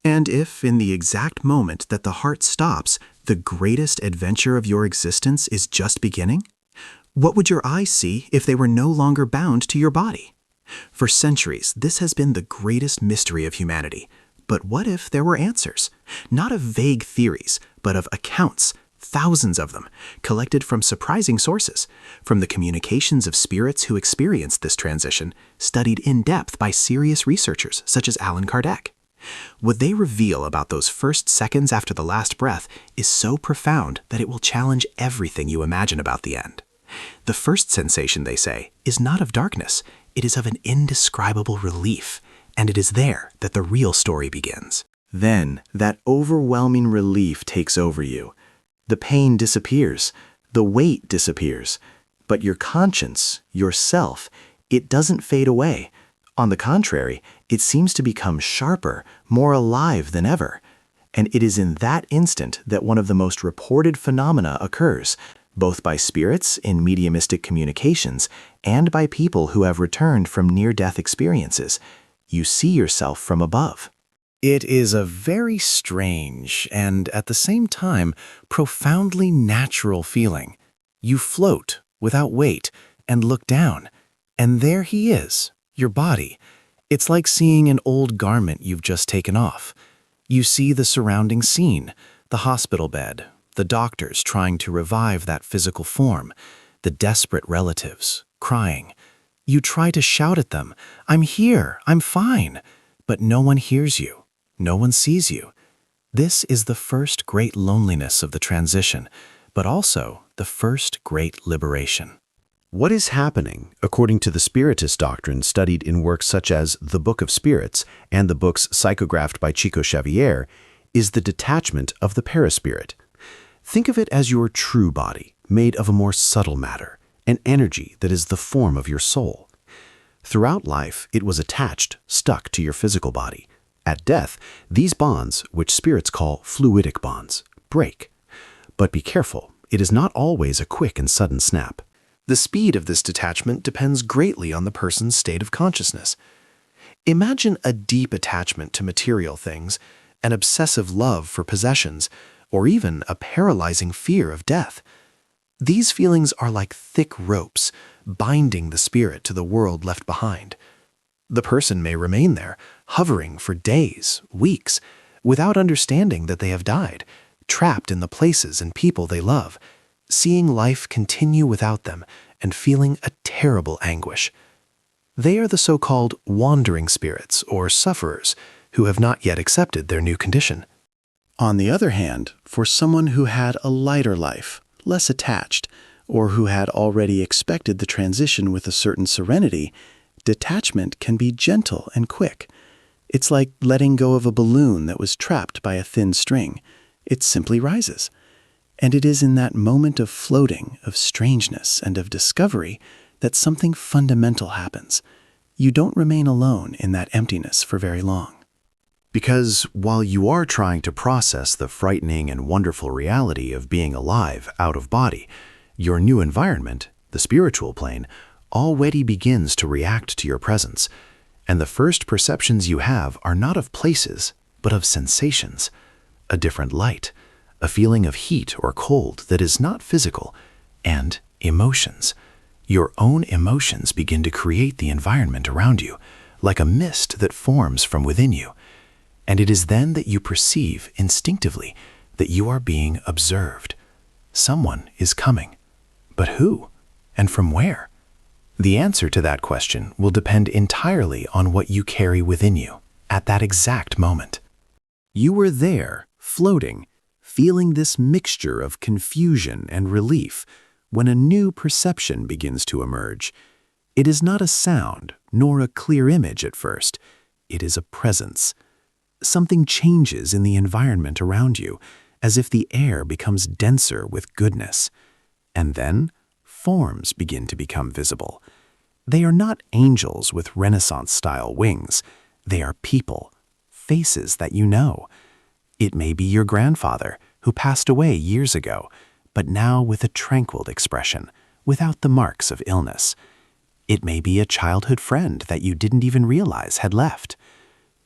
And if, in the exact moment that the heart stops, the greatest adventure of your existence is just beginning, what would your eyes see if they were no longer bound to your body? For centuries, this has been the greatest mystery of humanity. But what if there were answers? Not of vague theories, but of accounts, thousands of them, collected from surprising sources, from the communications of spirits who experienced this transition, studied in depth by serious researchers such as Allan Kardec. What they reveal about those first seconds after the last breath is so profound that it will challenge everything you imagine about the end. The first sensation, they say, is not of darkness, it is of an indescribable relief, and it is there that the real story begins. Then, that overwhelming relief takes over you. The pain disappears, the weight disappears, but your conscience, yourself, it doesn't fade away. On the contrary, it seems to become sharper, more alive than ever. And it is in that instant that one of the most reported phenomena occurs, both by spirits in mediumistic communications and by people who have returned from near-death experiences. You see yourself from above. It is a very strange and, at the same time, profoundly natural feeling. You float without weight and look down, and there he is, your body. It's like seeing an old garment you've just taken off. You see the surrounding scene, the hospital bed, the doctors trying to revive that physical form, the desperate relatives, crying. You try to shout at them, "I'm here, I'm fine," but no one hears you. No one sees you. This is the first great loneliness of the transition, but also the first great liberation. What is happening, according to the Spiritist doctrine studied in works such as The Book of Spirits and the books psychographed by Chico Xavier, is the detachment of the perispirit. Think of it as your true body, made of a more subtle matter, an energy that is the form of your soul. Throughout life, it was attached, stuck to your physical body. At death, these bonds, which spirits call fluidic bonds, break. But be careful, it is not always a quick and sudden snap. The speed of this detachment depends greatly on the person's state of consciousness. Imagine a deep attachment to material things, an obsessive love for possessions, or even a paralyzing fear of death. These feelings are like thick ropes, binding the spirit to the world left behind. The person may remain there, hovering for days, weeks, without understanding that they have died, trapped in the places and people they love, seeing life continue without them and feeling a terrible anguish. They are the so-called wandering spirits or sufferers who have not yet accepted their new condition. On the other hand, for someone who had a lighter life, less attached, or who had already expected the transition with a certain serenity, detachment can be gentle and quick. It's like letting go of a balloon that was trapped by a thin string. It simply rises. And it is in that moment of floating, of strangeness, and of discovery that something fundamental happens. You don't remain alone in that emptiness for very long. Because while you are trying to process the frightening and wonderful reality of being alive out of body, your new environment, the spiritual plane, already begins to react to your presence. And the first perceptions you have are not of places, but of sensations. A different light, a feeling of heat or cold that is not physical, and emotions. Your own emotions begin to create the environment around you, like a mist that forms from within you. And it is then that you perceive instinctively that you are being observed. Someone is coming. But who? And from where? The answer to that question will depend entirely on what you carry within you at that exact moment. You were there, floating, feeling this mixture of confusion and relief when a new perception begins to emerge. It is not a sound nor a clear image at first. It is a presence. Something changes in the environment around you, as if the air becomes denser with goodness. And then, forms begin to become visible. They are not angels with Renaissance-style wings. They are people, faces that you know. It may be your grandfather, who passed away years ago, but now with a tranquil expression, without the marks of illness. It may be a childhood friend that you didn't even realize had left.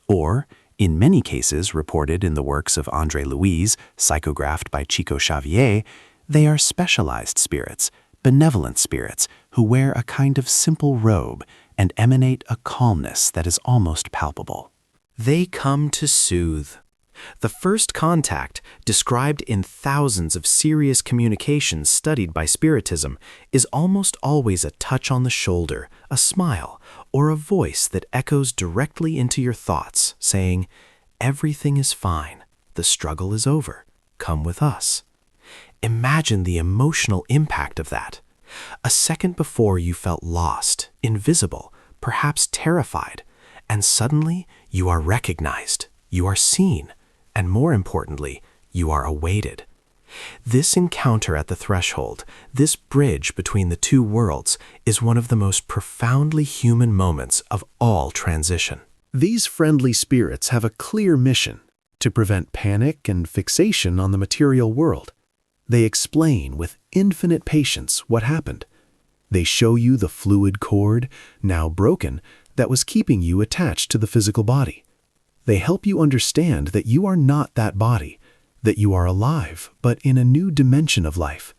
Or In many cases reported in the works of André Louise, psychographed by Chico Xavier, they are specialized spirits, benevolent spirits who wear a kind of simple robe and emanate a calmness that is almost palpable. They come to soothe. The first contact, described in thousands of serious communications studied by Spiritism, is almost always a touch on the shoulder, a smile, or a voice that echoes directly into your thoughts, saying, "Everything is fine. The struggle is over. Come with us." Imagine the emotional impact of that. A second before you felt lost, invisible, perhaps terrified, and suddenly you are recognized, you are seen, and more importantly, you are awaited. This encounter at the threshold, this bridge between the two worlds, is one of the most profoundly human moments of all transition. These friendly spirits have a clear mission: to prevent panic and fixation on the material world. They explain with infinite patience what happened. They show you the fluid cord, now broken, that was keeping you attached to the physical body. They help you understand that you are not that body, that you are alive, but in a new dimension of life.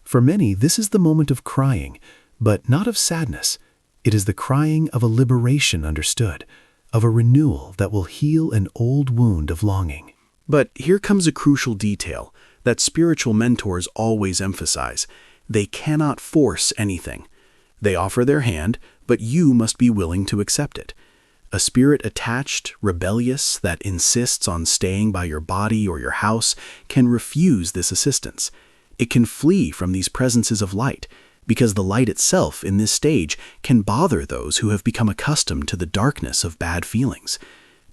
For many, this is the moment of crying, but not of sadness. It is the crying of a liberation understood, of a renewal that will heal an old wound of longing. But here comes a crucial detail that spiritual mentors always emphasize. They cannot force anything. They offer their hand, but you must be willing to accept it. A spirit attached, rebellious, that insists on staying by your body or your house can refuse this assistance. It can flee from these presences of light, because the light itself in this stage can bother those who have become accustomed to the darkness of bad feelings.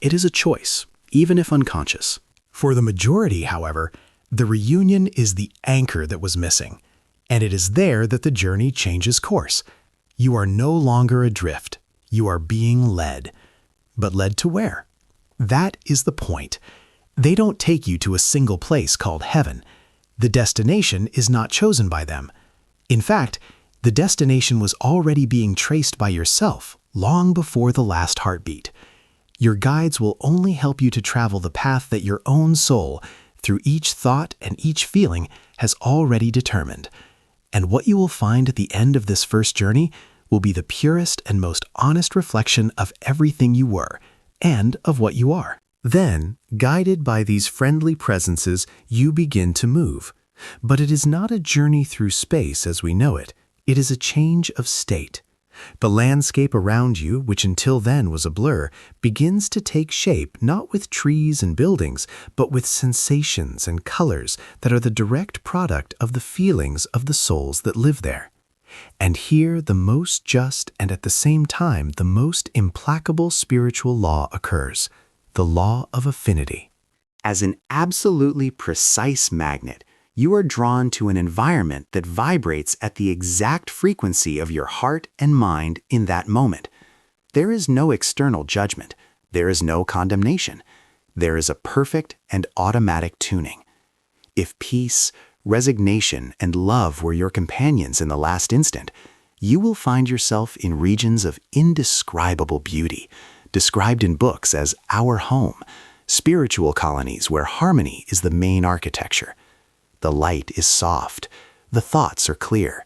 It is a choice, even if unconscious. For the majority, however, the reunion is the anchor that was missing, and it is there that the journey changes course. You are no longer adrift. You are being led. But led to where? That is the point. They don't take you to a single place called heaven. The destination is not chosen by them. In fact, the destination was already being traced by yourself long before the last heartbeat. Your guides will only help you to travel the path that your own soul, through each thought and each feeling, has already determined. And what you will find at the end of this first journey will be the purest and most honest reflection of everything you were and of what you are. Then, guided by these friendly presences, you begin to move. But it is not a journey through space as we know it. It is a change of state. The landscape around you, which until then was a blur, begins to take shape not with trees and buildings, but with sensations and colors that are the direct product of the feelings of the souls that live there. And here the most just and at the same time the most implacable spiritual law occurs, the law of affinity. As an absolutely precise magnet, you are drawn to an environment that vibrates at the exact frequency of your heart and mind in that moment. There is no external judgment. There is no condemnation. There is a perfect and automatic tuning. If peace, resignation, and love were your companions in the last instant, you will find yourself in regions of indescribable beauty, described in books as our home, spiritual colonies where harmony is the main architecture. The light is soft, the thoughts are clear,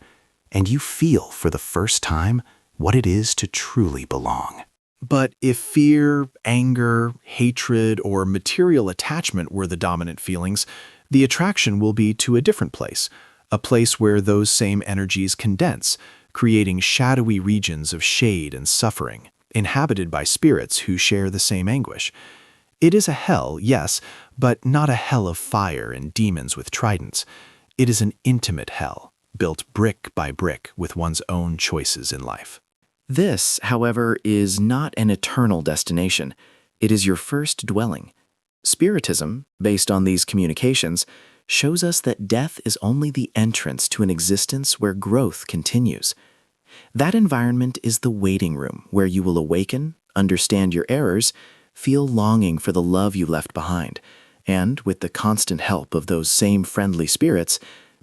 and you feel for the first time what it is to truly belong. But if fear, anger, hatred, or material attachment were the dominant feelings, the attraction will be to a different place, a place where those same energies condense, creating shadowy regions of shade and suffering, inhabited by spirits who share the same anguish. It is a hell, yes, but not a hell of fire and demons with tridents. It is an intimate hell, built brick by brick with one's own choices in life. This, however, is not an eternal destination. It is your first dwelling. Spiritism, based on these communications, shows us that death is only the entrance to an existence where growth continues. That environment is the waiting room where you will awaken, understand your errors, feel longing for the love you left behind, and, with the constant help of those same friendly spirits,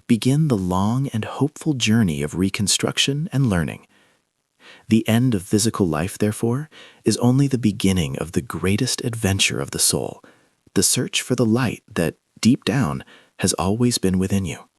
begin the long and hopeful journey of reconstruction and learning. The end of physical life, therefore, is only the beginning of the greatest adventure of the soul, the search for the light that, deep down, has always been within you.